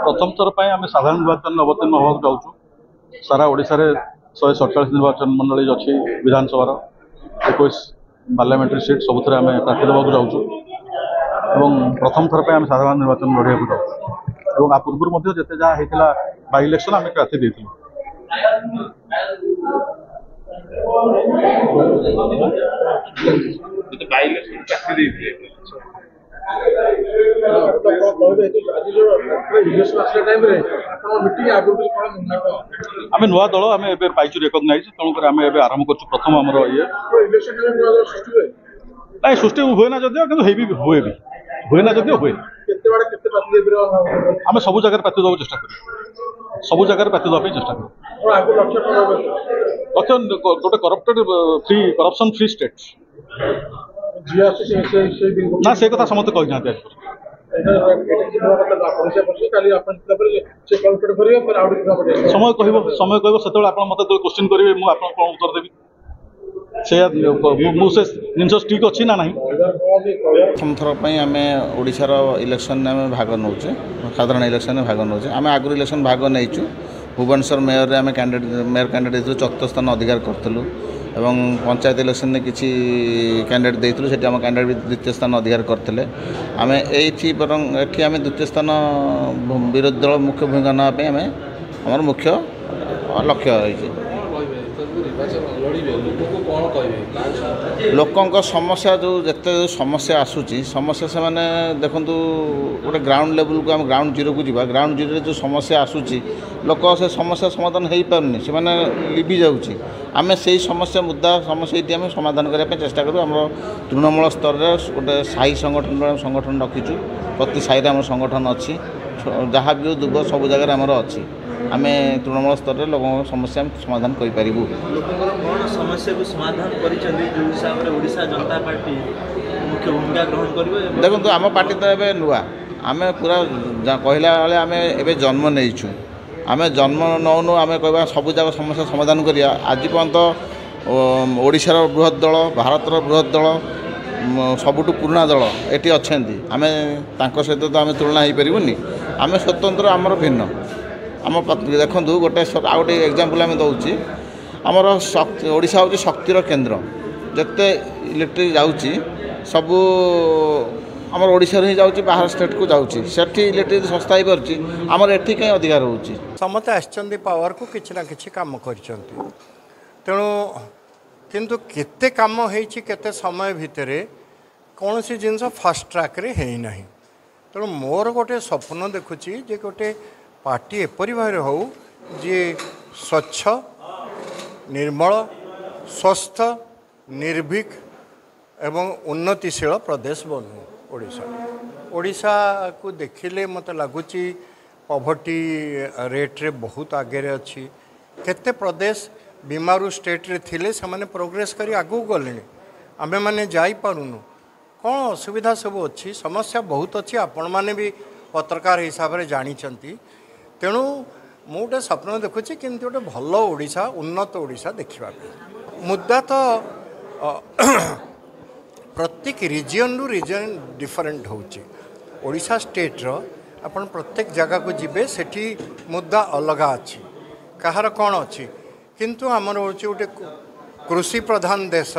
प्रथम थर पर आम साधारण निर्वाचन अवतीर्ण होगा जाऊँ सारा ओडिशा रे 147 निर्वाचन मंडली अच्छी विधानसभा 21 पार्लियामेंट्री सीट सब आम प्रार्थी देवाक जाऊँ प्रथम थर पर आम साधारण निर्वाचन लड़िया जाऊँ आ पूर्व जिते जहाँ होता बाई इलेक्शन आम प्रार्थी देती आम नुआ दल आम पाई रेकग्नाइज तेणुक आम आरंभ कर प्रथम आमर ये ना सृष्टि हुए ना जदिव कि हुए भी हुए ना जदिव हुए आम सब जगह प्रार्थी देवा चेष्टा कर सब जगह प्रार्थी देवाई चेष्टा कर लक्ष्य गोटे corrupted free corruption free state ना से कथा समस्त कही ना समय कह से मत क्वेश्चन करेंगे मुझे उत्तर देवी से जिन ठीक अच्छी ना ना प्रथम थर पर आम ओडार इलेक्शन में भाग नौ साधारण इलेक्शन में भाग नौ आम आगु इलेक्शन भाग नहीं भुवनेश्वर मेयर आम मेयर कैंडिडेट 74 स्थान अधिकार करूँ एवं पंचायत इलेक्शन में किसी कैंडिडेट देते से आम कैंडिडेट भी द्वितीय स्थान अधिकार करते आम ये बरं ये आम द्वितीय स्थान विरोधी दल मुख्य भूमिका नाप आम आम मुख्य लक्ष्य रही लोकों समस्या जो जिते समस्या आसूची समस्या से माने देखु गोटे ग्राउंड लेवल को आम ग्राउंड जीरो को जीवा ग्राउंड जीरो जो समस्या आसूची लोक से समस्या समाधान हो पारनी से लिभि जाऊँगी आम से समस्या मुद्दा समस्या ये आम समाधान करने चेष्टा करूँ आम तृणमूल स्तर में गोटे साई संगठन रखीचु प्रति साई आम संगठन अच्छी जहाँ भी दुब सब जगह आमर अच्छी आम तृणमूल स्तर में लोगों समस्या समाधान कर समस्या को समाधान जनता पार्टी मुख्य भूमिका ग्रहण कर देखो आम पार्टी तो ये नुआ आम पूरा कहला बेले आम ए जन्म नहीं आम जन्म नौनु आम कह सब जगह समस्या समाधान करिया आज पर्यंत ओडिशार बृहत दल भारतर बृहत दल सबुठु पुराना दल ये अच्छा आम सहित तो आम तुलना हो पारूनी आम स्वतंत्र आमर भिन्न आम देखूँ गोटे आउ गोटे एग्जांपल आम दौची आमर ओडिशा हूँ शक्तिर केन्द्र जिते इलेक्ट्रिक जाऊँगी सबू आमर ओडिशा ही जाऊँगी बाहर स्टेट को जाऊँगी सेठी इलेक्ट्रिक सस्ता हो पार्टी आमर एठी कहीं अधिकार होउची समस्त आछंदी पावर को किछि ना किछि काम करछंती तेणु किंतु केते काम होईछि केते समय भितरे कौन सी जिनस फास्ट ट्रैक रे है नहीं तेणु मोर गोटे स्वप्न देखुची जे गोटे पार्टी एपरी भाव हो जी स्वच्छ निर्मल स्वस्थ निर्भीक एवं उन्नतिशील प्रदेश बनू ओडिशा को देखिले मत लगुच पॉवर्टी रेट रे बहुत आगे अच्छी केते प्रदेश बीमारू स्टेट रे थिले से माने प्रोग्रेस करी आगू गले आमे माने जाई पारुनु कौन असुविधा सब अच्छी समस्या बहुत अच्छी आपण माने भी पत्रकार हिसाब से जानी तेणु मु गोटे स्वप्न देखुची किंतु गोटे भल ओडिशा उन्नत ओडिशा देखा मुद्दा तो प्रत्येक रिजन रु रिजन डिफरेंट होची ओडिशा स्टेट रो अपन प्रत्येक जगह को जिबे सेठी मुद्दा अलग अच्छी कहार कौन अच्छी किंतु आमर हूँ गोटे कृषि प्रधान देश